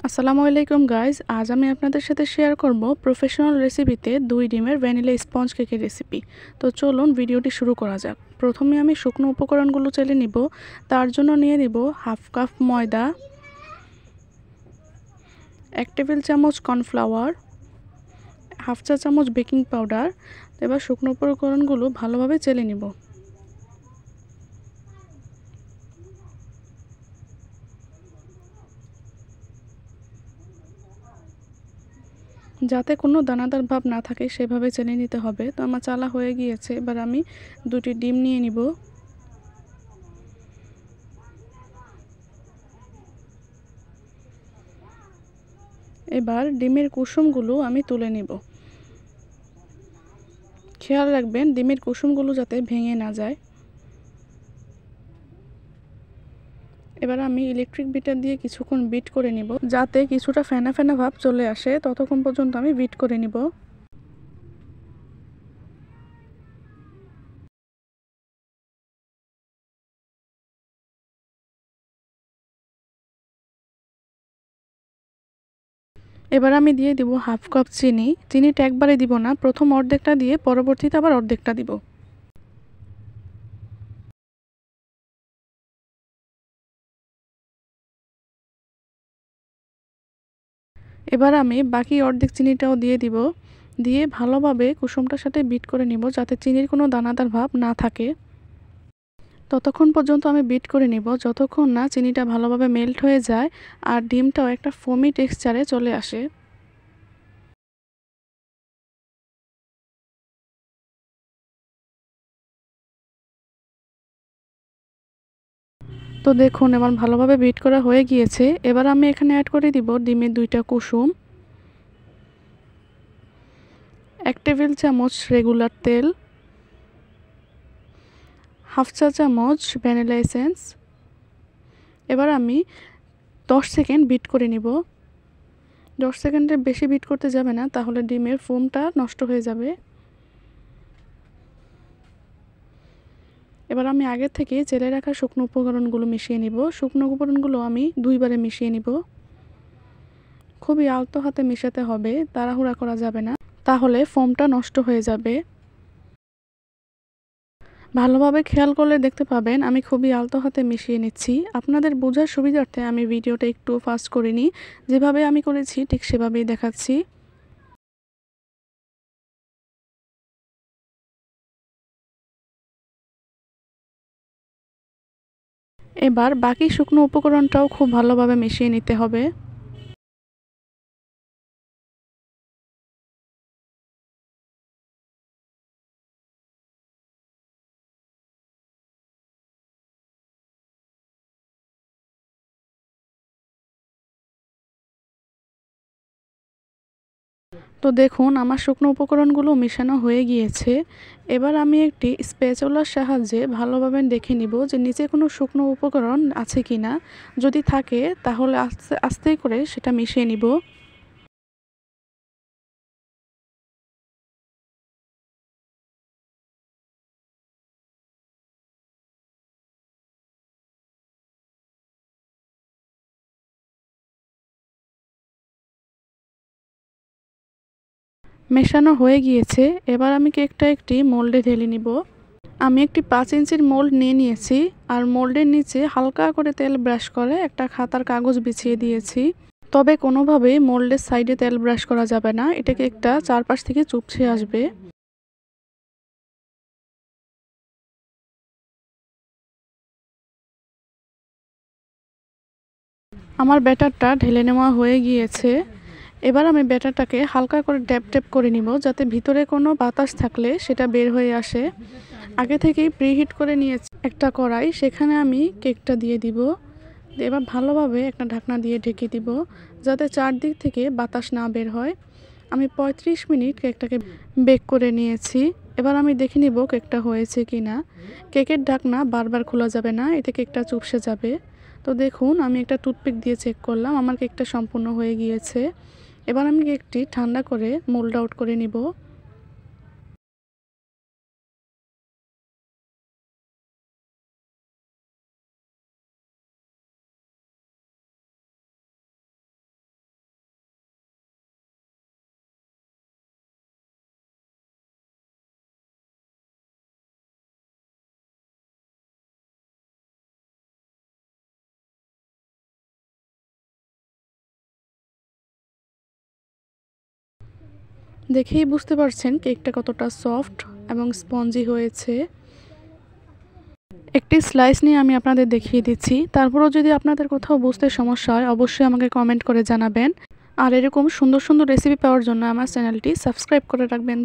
আসসালামু আলাইকুম গাইস, আজ আমি আপনাদের সাথে শেয়ার করব প্রফেশনাল রেসিপিতে 2 ডিমের ভ্যানিলা স্পঞ্জ কেকের রেসিপি। তো চলুন ভিডিওটি শুরু করা যাক। প্রথমে আমি শুকনো উপকরণগুলো চেলে নিব। তার জন্য নিয়ে নিব হাফ কাপ ময়দা, 1 টেবিল চামচ কর্নফ্লাওয়ার, হাফ চা চামচ বেকিং পাউডার। এবার শুকনো উপকরণগুলো ভালোভাবে চেলে নিব। যাতে কোনো দানাদার ভাব না থাকে সেভাবে চেলে নিতে হবে। তো আমার চালা হয়ে গিয়েছে। এবার আমি 2টি ডিম নিয়ে নিব। এবার ডিমের কুসুমগুলো আমি তুলে নিব। খেয়াল রাখবেন ডিমের কুসুমগুলো যাতে ভেঙে না যায়। এবার আমি ইলেকট্রিক বিটার দিয়ে কিছুক্ষণ বিট করে নিব, যাতে কিছুটা ফেনা ফেনা ভাব চলে আসে। ততক্ষণ পর্যন্ত আমি বিট করে নিব। এবার আমি দিয়ে দিব হাফ কাপ চিনি। চিনিটা একবারে দিব না, প্রথম অর্ধেকটা দিয়ে পরবর্তীতে আবার অর্ধেকটা দিব। এবার আমি বাকি অর্ধেক চিনিটাও দিয়ে দিব। দিয়ে ভালোভাবে কুসুমটার সাথে বিট করে নিব, যাতে চিনির কোনো দানাদার ভাব না থাকে। ততক্ষণ পর্যন্ত আমি বিট করে নিব যতক্ষণ না চিনিটা ভালোভাবে মেল্ট হয়ে যায় আর ডিমটাও একটা ফোমি টেক্সচারে চলে আসে। তো দেখুন আমার ভালোভাবে বিট করা হয়ে গিয়েছে। এবার আমি এখানে অ্যাড করে দিব ডিমের 2টা কুসুম, 1 টেবিল চামচ রেগুলার তেল, হাফ চা চামচ ভ্যানিলা এসেন্স। এবার আমি 10 সেকেন্ড বিট করে নিব। 10 সেকেন্ডের বেশি বিট করতে যাবে না, তাহলে ডিমের ফোমটা নষ্ট হয়ে যাবে। এবার আমি আগে থেকে চেলে রাখা শুকনো উপকরণগুলো মিশিয়ে নিব। শুকনো উপকরণগুলো আমি 2 বারে মিশিয়ে নিব। খুবই আলতো হাতে মেশাতে হবে, তাড়াহুড়া করা যাবে না, তাহলে ফোমটা নষ্ট হয়ে যাবে। ভালোভাবে খেয়াল করলে দেখতে পাবেন আমি খুবই আলতো হাতে মিশিয়ে নিচ্ছি। আপনাদের বোঝার সুবিধার্থে আমি ভিডিওটা একটু ফাস্ট করিনি, যেভাবে আমি করেছি ঠিক সেভাবেই দেখাচ্ছি। এবার বাকি শুকনো উপকরণটাও খুব ভালোভাবে মিশিয়ে নিতে হবে। তো দেখুন আমার শুকনো উপকরণগুলো মেশানো হয়ে গিয়েছে। এবার আমি একটি স্প্যাচুলার সাহায্যে ভালোভাবে দেখে নিব যে নিচে কোনো শুকনো উপকরণ আছে কিনা। যদি থাকে তাহলে আস্তে আস্তে করে সেটা মিশিয়ে নিব। মেশানো হয়ে গিয়েছে। এবার আমি কেকটা একটি মোল্ডে ঢেলে নিব। আমি একটি 5 ইঞ্চির মোল্ড নিয়ে নিয়েছি আর মোল্ডের নিচে হালকা করে তেল ব্রাশ করে একটা খাতার কাগজ বিছিয়ে দিয়েছি। তবে কোনোভাবেই মোল্ডের সাইডে তেল ব্রাশ করা যাবে না, এটা কেকটা চারপাশ থেকে চুপসে আসবে। আমার ব্যাটারটা ঢেলে নেওয়া হয়ে গিয়েছে। এবার আমি ব্যাটারটাকে হালকা করে ট্যাপ ট্যাপ করে নিব, যাতে ভিতরে কোনো বাতাস থাকলে সেটা বের হয়ে আসে। আগে থেকেই প্রিহিট করে নিয়েছি একটা কড়াই, সেখানে আমি কেকটা দিয়ে দিব। এবার ভালোভাবে একটা ঢাকনা দিয়ে ঢেকে দিব, যাতে চারদিক থেকে বাতাস না বের হয়। আমি 35 মিনিট কেকটাকে বেক করে নিয়েছি। এবার আমি দেখে নিব কেকটা হয়েছে কি না। কেকের ঢাকনা বারবার খোলা যাবে না, এতে কেকটা চুপসে যাবে। তো দেখুন আমি একটা টুথপিক দিয়ে চেক করলাম, আমার কেকটা সম্পূর্ণ হয়ে গিয়েছে। এবার আমি কেকটি ঠান্ডা করে মোল্ড আউট করে নিব। দেখেই বুঝতে পারছেন কেকটা কতটা সফট এবং স্পঞ্জি হয়েছে। একটি স্লাইস নিয়ে আমি আপনাদের দেখিয়ে দিচ্ছি। তারপরেও যদি আপনাদের কোথাও বুঝতে সমস্যা হয় অবশ্যই আমাকে কমেন্ট করে জানাবেন। আর এরকম সুন্দর সুন্দর রেসিপি পাওয়ার জন্য আমার চ্যানেলটি সাবস্ক্রাইব করে রাখবেন।